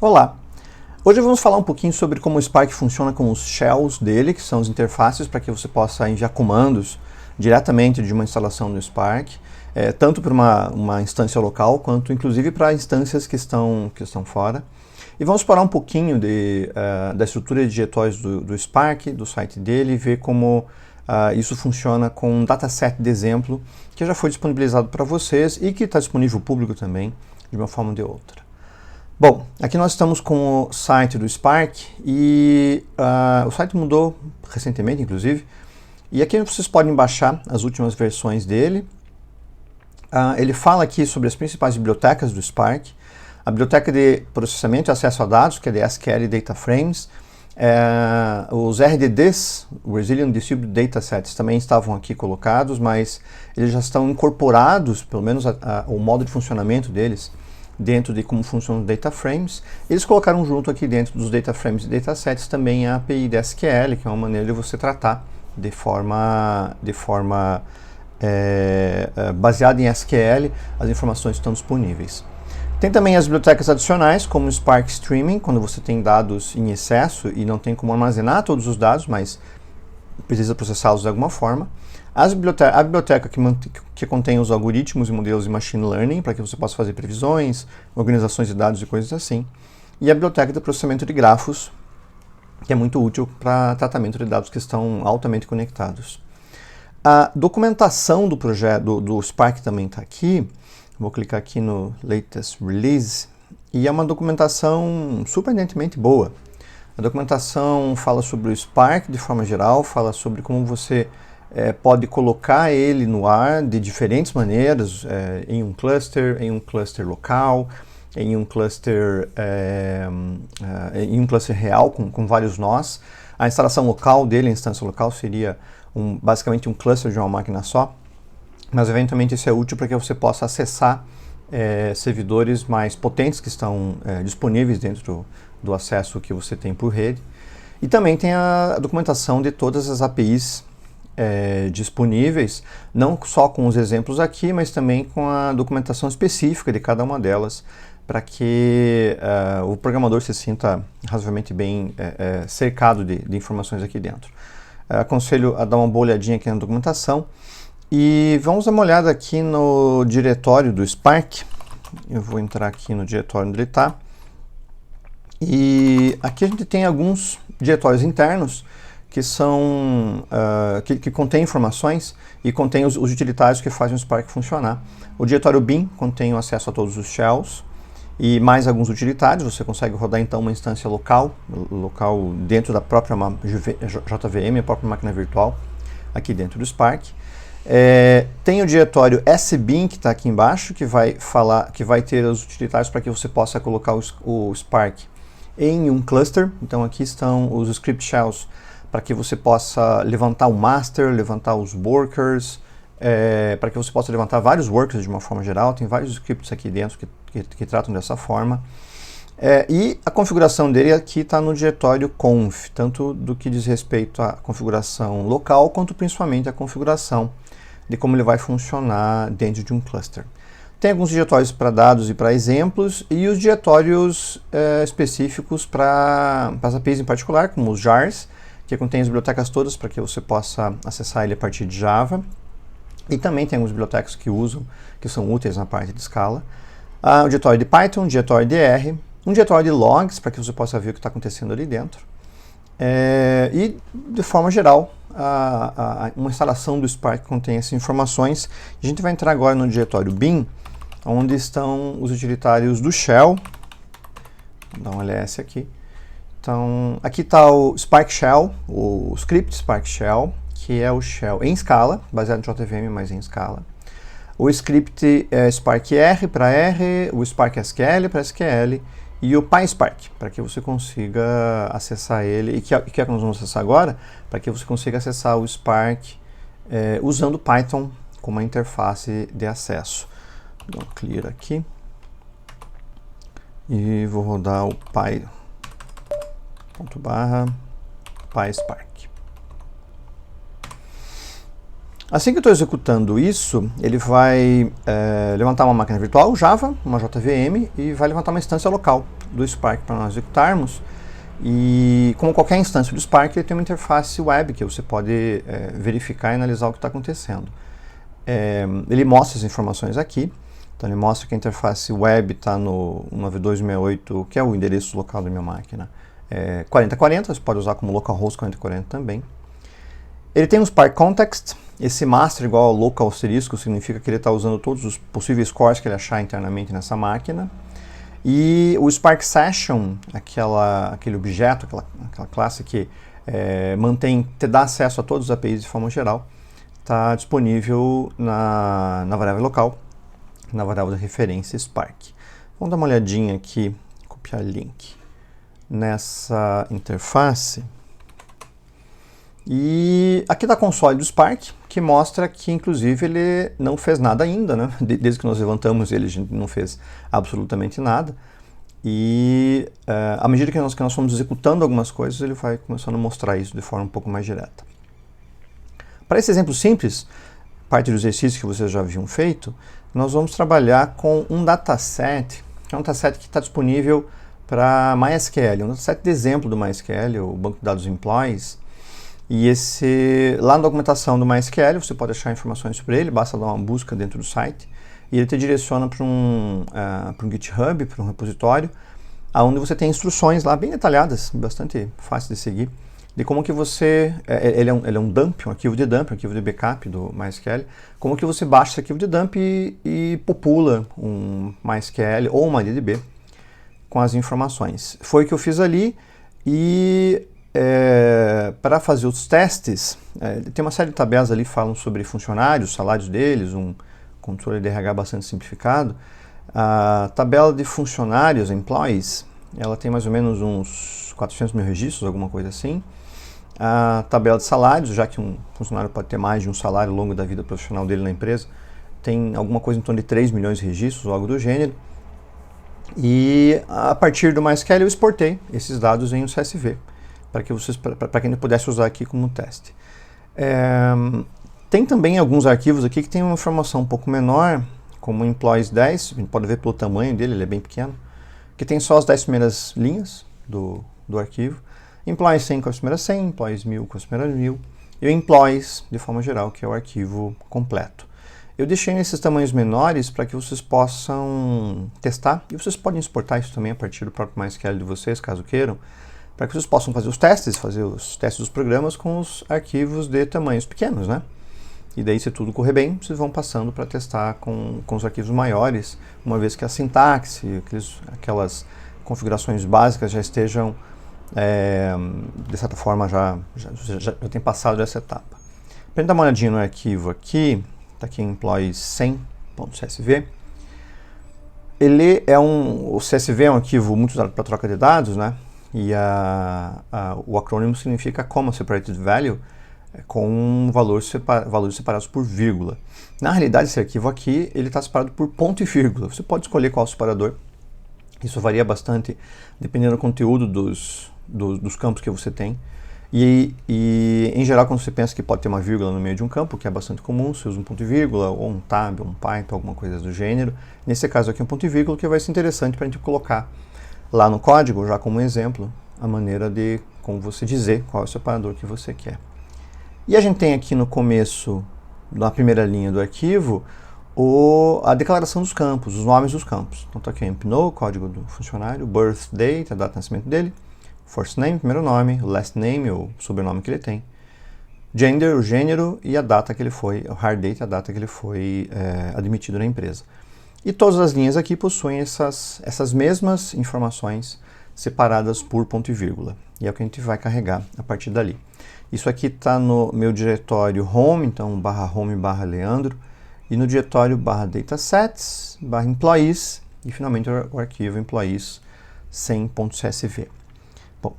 Olá! Hoje vamos falar um pouquinho sobre como o Spark funciona com os shells dele, que são as interfaces para que você possa enviar comandos diretamente de uma instalação do Spark, tanto para uma instância local, quanto inclusive para instâncias que estão fora. E vamos explorar um pouquinho da estrutura de diretórios do Spark, do site dele, e ver como isso funciona com um dataset de exemplo que já foi disponibilizado para vocês e que está disponível público também, de uma forma ou de outra. Bom, aqui nós estamos com o site do Spark e o site mudou recentemente, inclusive, e aqui vocês podem baixar as últimas versões dele. Ele fala aqui sobre as principais bibliotecas do Spark, a biblioteca de processamento e acesso a dados, que é de SQL Data Frames, os RDDs, Resilient Distributed Datasets, também estavam aqui colocados, mas eles já estão incorporados, pelo menos o modo de funcionamento deles, dentro de como funcionam os data frames. Eles colocaram junto aqui dentro dos data frames e datasets também a API de SQL, que é uma maneira de você tratar de forma baseada em SQL as informações que estão disponíveis. Tem também as bibliotecas adicionais, como o Spark Streaming, quando você tem dados em excesso e não tem como armazenar todos os dados, mas precisa processá-los de alguma forma. A biblioteca que contém os algoritmos e modelos de machine learning, para que você possa fazer previsões, organizações de dados e coisas assim. E a biblioteca de processamento de grafos, que é muito útil para tratamento de dados que estão altamente conectados. A documentação do projeto do Spark também está aqui. Vou clicar aqui no Latest Release, e é uma documentação surpreendentemente boa. A documentação fala sobre o Spark de forma geral, fala sobre como você pode colocar ele no ar de diferentes maneiras, em um cluster local, em um cluster real com vários nós. A instalação local dele, a instância local, seria basicamente um cluster de uma máquina só, mas eventualmente isso é útil para que você possa acessar servidores mais potentes que estão disponíveis dentro do acesso que você tem por rede. E também tem a documentação de todas as APIs disponíveis, não só com os exemplos aqui, mas também com a documentação específica de cada uma delas, para que o programador se sinta razoavelmente bem cercado de informações aqui dentro. Aconselho a dar uma boa olhadinha aqui na documentação. E vamos dar uma olhada aqui no diretório do Spark. Eu vou entrar aqui no diretório onde ele está. E aqui a gente tem alguns diretórios internos que são que contêm informações e contém os utilitários que fazem o Spark funcionar. O diretório bin contém o acesso a todos os shells e mais alguns utilitários. Você consegue rodar então uma instância local dentro da própria JVM, a própria máquina virtual, aqui dentro do Spark. Tem o diretório sbin, que está aqui embaixo, que vai ter os utilitários para que você possa colocar o Spark em um cluster. Então aqui estão os script shells para que você possa levantar o master, levantar os workers, para que você possa levantar vários workers de uma forma geral. Tem vários scripts aqui dentro que tratam dessa forma. E a configuração dele aqui está no diretório conf, tanto do que diz respeito à configuração local, quanto principalmente a configuração de como ele vai funcionar dentro de um cluster. Tem alguns diretórios para dados e para exemplos, e os diretórios específicos para as APIs em particular, como os jars, que contém as bibliotecas todas para que você possa acessar ele a partir de Java. E também tem algumas bibliotecas que são úteis na parte de Scala. Um diretório de Python, um diretório de R, um diretório de logs, para que você possa ver o que está acontecendo ali dentro. E, de forma geral, uma instalação do Spark contém essas informações. A gente vai entrar agora no diretório bin, onde estão os utilitários do shell. Vou dar um ls aqui. Então, aqui está o Spark Shell, o script Spark Shell, que é o shell em Scala, baseado em JVM, mas em Scala. O script Spark R para R, o Spark SQL para SQL e o PySpark, para que você consiga acessar ele. E que é que nós vamos acessar agora? Para que você consiga acessar o Spark usando Python como uma interface de acesso. Vou dar um clear aqui e vou rodar o PySpark. Assim que eu estou executando isso, ele vai levantar uma máquina virtual, Java, uma JVM, e vai levantar uma instância local do Spark para nós executarmos. E como qualquer instância do Spark, ele tem uma interface web que você pode verificar e analisar o que está acontecendo. Ele mostra as informações aqui. Então ele mostra que a interface web está no 9268, que é o endereço local da minha máquina. 4040, você pode usar como localhost 4040 também. Ele tem um Spark Context. Esse master igual ao local asterisco significa que ele está usando todos os possíveis cores que ele achar internamente nessa máquina. E o Spark Session, aquele objeto, aquela classe que te dá acesso a todos os APIs de forma geral, está disponível na variável local, na variável de referência Spark. Vamos dar uma olhadinha aqui, copiar link, nessa interface. E aqui está a console do Spark, que mostra que, inclusive, ele não fez nada ainda, né? Desde que nós levantamos ele, a gente não fez absolutamente nada. E à medida que nós fomos executando algumas coisas, ele vai começando a mostrar isso de forma um pouco mais direta. Para esse exemplo simples, parte do exercício que vocês já haviam feito, nós vamos trabalhar com um dataset, que é um dataset que está disponível para MySQL, um dataset de exemplo do MySQL, o banco de dados Employees. E lá na documentação do MySQL, você pode achar informações sobre ele, basta dar uma busca dentro do site, e ele te direciona para um GitHub, para um repositório, onde você tem instruções lá bem detalhadas, bastante fácil de seguir, de como que você, ele é um dump, um arquivo de dump, um arquivo de backup do MySQL, como que você baixa esse arquivo de dump e popula um MySQL ou uma MariaDB com as informações. Foi o que eu fiz ali, e para fazer os testes, tem uma série de tabelas ali que falam sobre funcionários, salários deles, um controle de RH bastante simplificado. A tabela de funcionários, employees, ela tem mais ou menos uns 400 mil registros, alguma coisa assim. A tabela de salários, já que um funcionário pode ter mais de um salário ao longo da vida profissional dele na empresa, tem alguma coisa em torno de 3 milhões de registros, ou algo do gênero. E a partir do MySQL eu exportei esses dados em um CSV, para que a gente pudesse usar aqui como teste. Tem também alguns arquivos aqui que tem uma informação um pouco menor, como o Employees 10, a gente pode ver pelo tamanho dele, ele é bem pequeno, que tem só as 10 primeiras linhas do arquivo. Employees 100 com as primeiras 100, Employees 1000 com as primeiras 1000, e o Employees, de forma geral, que é o arquivo completo. Eu deixei nesses tamanhos menores para que vocês possam testar, e vocês podem exportar isso também a partir do próprio MySQL de vocês, caso queiram, para que vocês possam fazer os testes dos programas com os arquivos de tamanhos pequenos, né? E daí, se tudo correr bem, vocês vão passando para testar com os arquivos maiores, uma vez que a sintaxe, aquelas configurações básicas já estejam, de certa forma, já tem passado dessa etapa. Para dar uma olhadinha no arquivo aqui, está aqui em employees 100.csv. O CSV é um arquivo muito usado para troca de dados, né? E o acrônimo significa Comma Separated Value, com valores separados por vírgula. Na realidade, esse arquivo aqui está separado por ponto e vírgula. Você pode escolher qual separador. Isso varia bastante dependendo do conteúdo dos campos que você tem. E em geral, quando você pensa que pode ter uma vírgula no meio de um campo, que é bastante comum, você usa um ponto e vírgula, ou um tab, ou um pipe, alguma coisa do gênero. Nesse caso aqui, um ponto e vírgula, que vai ser interessante para a gente colocar lá no código, já como exemplo, a maneira de como você dizer qual é o separador que você quer. E a gente tem aqui no começo, na primeira linha do arquivo, a declaração dos campos, os nomes dos campos. Então está aqui o código do funcionário, birth date, a data de nascimento dele, first name, primeiro nome, last name, o sobrenome que ele tem, gender, o gênero, e a data que ele foi, o hire date, a data que ele foi admitido na empresa. E todas as linhas aqui possuem essas mesmas informações separadas por ponto e vírgula. E é o que a gente vai carregar a partir dali. Isso aqui está no meu diretório home, então /home /leandro, e no diretório /datasets, /employees, e finalmente o arquivo employees 100.csv. Bom,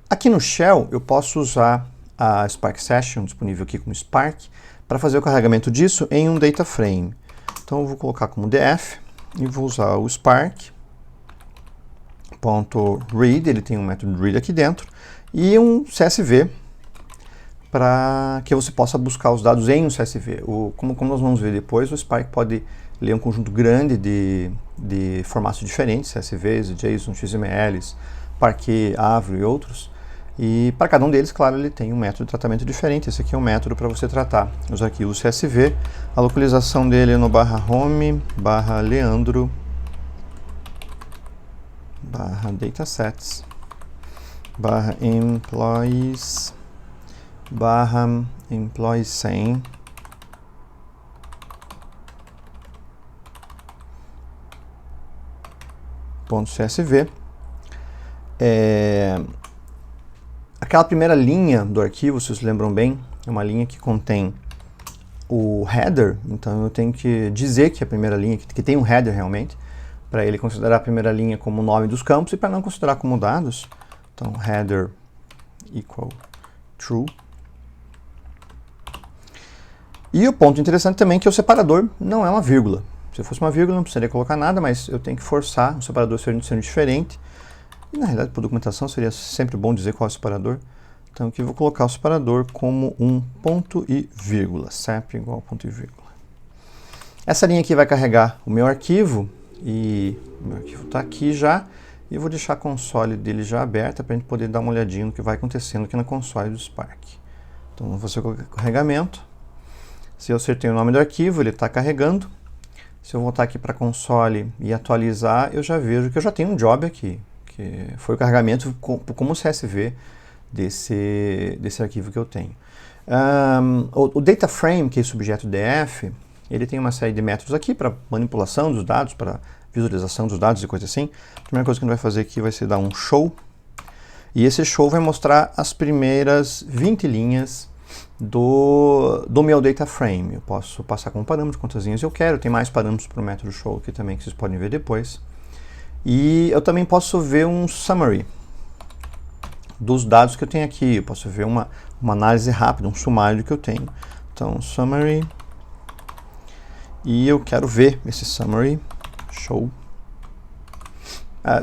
aqui no Shell eu posso usar a Spark Session, disponível aqui como Spark, para fazer o carregamento disso em um data frame. Então eu vou colocar como df e vou usar o spark.read, ele tem um método read aqui dentro, e um CSV para que você possa buscar os dados em um CSV. Como nós vamos ver depois, o Spark pode ler um conjunto grande de formatos diferentes, CSVs, JSON, XMLs, Parquet, Avro e outros. E para cada um deles, claro, ele tem um método de tratamento diferente. Esse aqui é um método para você tratar os arquivos CSV. A localização dele é no /home, /leandro, /datasets, /employees, /employee100, .csv. Aquela primeira linha do arquivo, se vocês lembram bem, é uma linha que contém o header, então eu tenho que dizer que a primeira linha, que tem um header realmente, para ele considerar a primeira linha como o nome dos campos e para não considerar como dados. Então, header equal true. E o ponto interessante também é que o separador não é uma vírgula. Se fosse uma vírgula, não precisaria colocar nada, mas eu tenho que forçar o separador sendo diferente. E na realidade, por documentação, seria sempre bom dizer qual é o separador. Então aqui eu vou colocar o separador como um ponto e vírgula, sep igual ponto e vírgula. Essa linha aqui vai carregar o meu arquivo, e o meu arquivo está aqui já, e eu vou deixar a console dele já aberta para a gente poder dar uma olhadinha no que vai acontecendo aqui na console do Spark. Então vou fazer o carregamento. Se eu acertei o nome do arquivo, ele está carregando. Se eu voltar aqui para a console e atualizar, eu já vejo que eu já tenho um job aqui, que foi o carregamento como CSV desse arquivo que eu tenho. O data frame, que é esse objeto DF, ele tem uma série de métodos aqui para manipulação dos dados, para visualização dos dados e coisa assim. A primeira coisa que a gente vai fazer aqui vai ser dar um show, e esse show vai mostrar as primeiras 20 linhas do meu data frame. Eu posso passar como parâmetro quantas linhas eu quero, tem mais parâmetros para o método show aqui também que vocês podem ver depois. E eu também posso ver um summary dos dados que eu tenho aqui. Eu posso ver uma análise rápida, um sumário do que eu tenho. Então, summary. E eu quero ver esse summary. Show.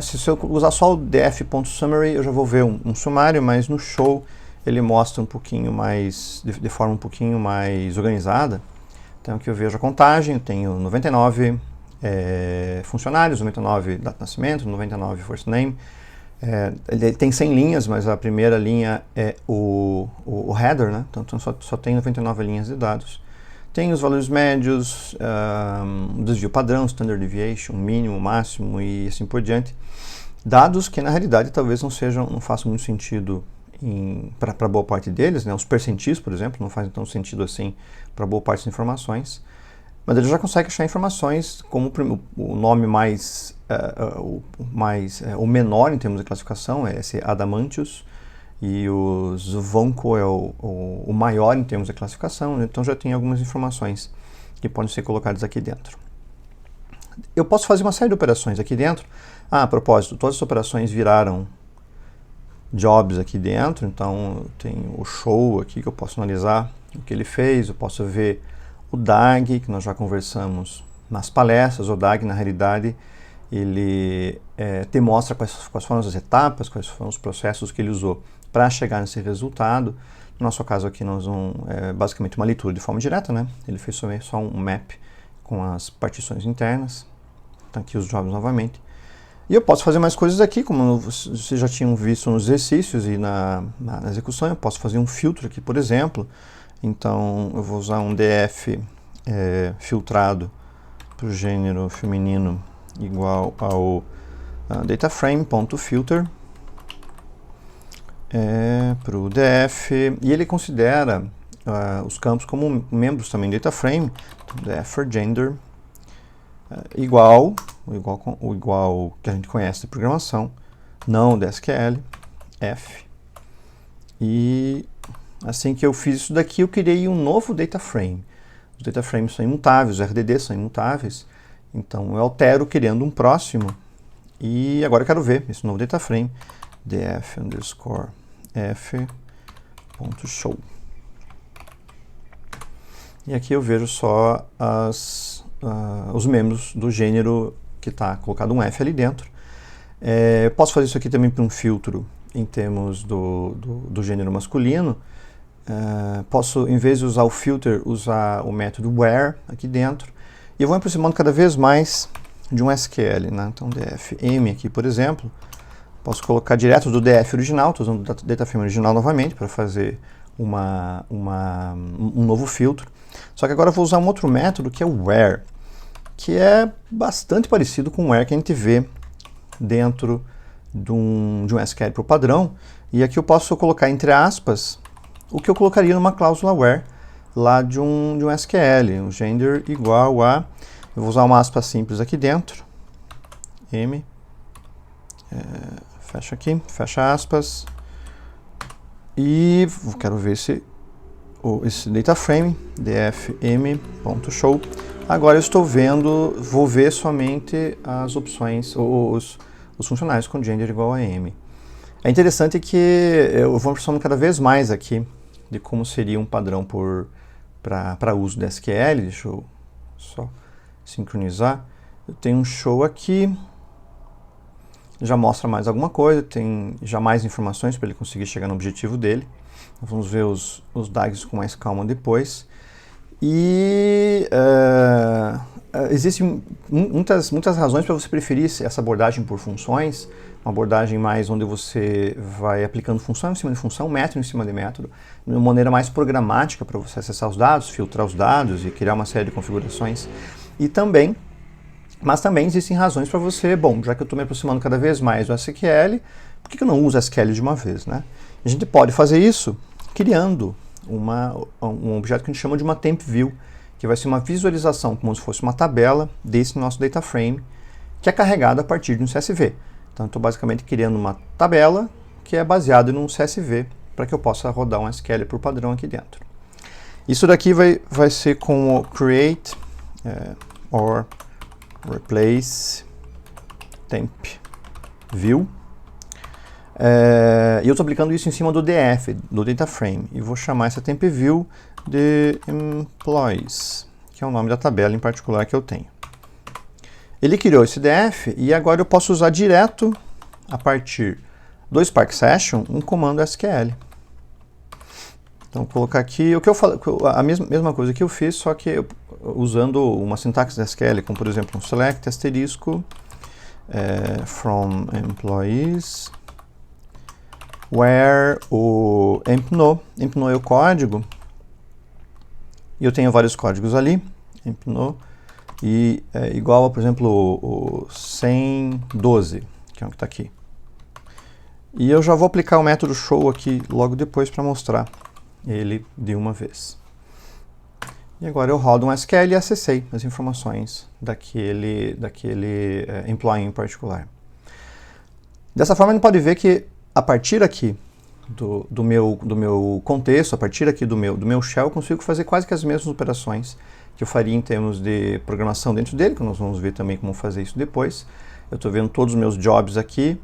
Se eu usar só o df.summary, eu já vou ver um sumário, mas no show ele mostra um pouquinho mais, de forma um pouquinho mais organizada. Então aqui eu vejo a contagem, eu tenho 99 funcionários, 99 data de nascimento, 99 first name. Ele tem 100 linhas, mas a primeira linha é o header, né? Então só tem 99 linhas de dados. Tem os valores médios, desvio padrão, standard deviation, mínimo, máximo e assim por diante. Dados que na realidade talvez não façam muito sentido para boa parte deles, né? Os percentis, por exemplo, não fazem tão sentido assim para boa parte das informações. Mas ele já consegue achar informações como o nome o menor em termos de classificação é esse Adamantius, e o Zvonko é o maior em termos de classificação, então já tem algumas informações que podem ser colocadas aqui dentro. Eu posso fazer uma série de operações aqui dentro. A propósito, todas as operações viraram jobs aqui dentro, então eu tenho o show aqui que eu posso analisar o que ele fez, eu posso ver o DAG, que nós já conversamos nas palestras. O DAG, na realidade, ele te mostra quais foram as etapas, quais foram os processos que ele usou para chegar nesse resultado. No nosso caso aqui, nós vamos basicamente uma leitura de forma direta, né? Ele fez só um map com as partições internas. Então aqui os jobs novamente. E eu posso fazer mais coisas aqui, como vocês já tinham visto nos exercícios e na execução. Eu posso fazer um filtro aqui, por exemplo. Então eu vou usar um df filtrado para o gênero feminino igual ao dataframe.filter para o df, e ele considera os campos como membros também do dataframe. Então, df for gender igual que a gente conhece de programação, não de SQL, f. E assim que eu fiz isso daqui, eu criei um novo data frame. Os data frames são imutáveis, os RDDs são imutáveis. Então eu altero criando um próximo. E agora eu quero ver esse novo data frame, df_f.show. E aqui eu vejo só os membros do gênero que está colocado um F ali dentro. Posso fazer isso aqui também para um filtro em termos do gênero masculino. Posso, em vez de usar o filter, usar o método where aqui dentro. E eu vou aproximando cada vez mais de um SQL, né? Então dfm aqui, por exemplo, posso colocar direto do df original, estou usando o DataFrame original novamente para fazer um novo filtro. Só que agora eu vou usar um outro método que é o where, que é bastante parecido com o where que a gente vê dentro de um SQL por padrão. E aqui eu posso colocar entre aspas o que eu colocaria numa cláusula where lá de um SQL, o gender igual a, eu vou usar uma aspa simples aqui dentro, fecha aqui, fecha aspas, e quero ver esse data frame, dfm.show, agora eu estou vendo, vou ver somente as opções, os funcionários com gender igual a m. É interessante que eu vou aproximando cada vez mais aqui de como seria um padrão para uso do SQL. Deixa eu só sincronizar. Eu tenho um show aqui, já mostra mais alguma coisa, tem já mais informações para ele conseguir chegar no objetivo dele. Vamos ver os DAGs com mais calma depois. E existem muitas razões para você preferir essa abordagem por funções, uma abordagem mais onde você vai aplicando função em cima de função, método em cima de método, de uma maneira mais programática para você acessar os dados, filtrar os dados e criar uma série de configurações. Mas também existem razões para você, bom, já que eu estou me aproximando cada vez mais do SQL, por que eu não uso SQL de uma vez, né? A gente pode fazer isso criando um objeto que a gente chama de uma temp view, que vai ser uma visualização como se fosse uma tabela desse nosso data frame, que é carregada a partir de um CSV. Então, estou basicamente criando uma tabela que é baseada num CSV para que eu possa rodar um SQL por padrão aqui dentro. Isso daqui vai ser com o create or replace temp view. E eu estou aplicando isso em cima do DF, do data frame, e vou chamar essa temp view de employees, que é o nome da tabela em particular que eu tenho. Ele criou esse DF e agora eu posso usar direto, a partir do Spark Session, um comando SQL. Então, vou colocar aqui o que eu falo, a mesma coisa que eu fiz, só que usando uma sintaxe de SQL, como por exemplo um select asterisco from employees, where o empno é o código, e eu tenho vários códigos ali, empno, e igual a, por exemplo, o 112, que é o que está aqui. E eu já vou aplicar o método show aqui logo depois para mostrar ele de uma vez. E agora eu rodo um SQL e acessei as informações daquele employee em particular. Dessa forma, a gente pode ver que a partir aqui do meu contexto, a partir aqui do meu shell, eu consigo fazer quase que as mesmas operações que eu faria em termos de programação dentro dele, que nós vamos ver também como fazer isso depois. Eu estou vendo todos os meus jobs aqui,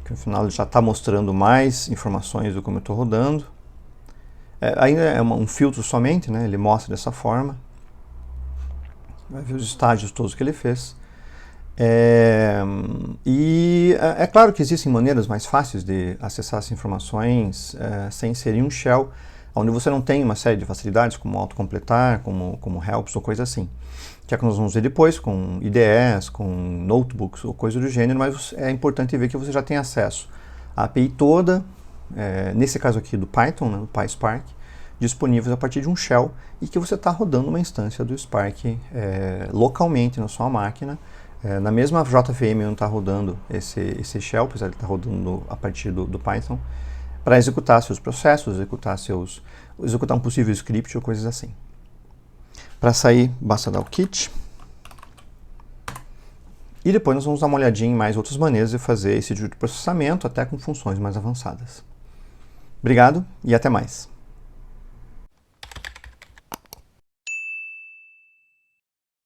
que no final ele já está mostrando mais informações do como eu estou rodando. Ainda é um filtro somente, né? Ele mostra dessa forma. Vai ver os estágios todos que ele fez. E é claro que existem maneiras mais fáceis de acessar essas informações sem inserir um shell, onde você não tem uma série de facilidades, como autocompletar, como helps ou coisa assim. Que é que nós vamos ver depois, com IDEs, com notebooks ou coisa do gênero, mas é importante ver que você já tem acesso à API toda, nesse caso aqui do Python, né, do PySpark, disponíveis a partir de um shell, e que você está rodando uma instância do Spark localmente na sua máquina, na mesma JVM onde está rodando esse shell, apesar de estar rodando a partir do Python, para executar seus processos, executar um possível script ou coisas assim. Para sair, basta dar o quit. E depois nós vamos dar uma olhadinha em mais outras maneiras de fazer esse tipo de processamento, até com funções mais avançadas. Obrigado e até mais.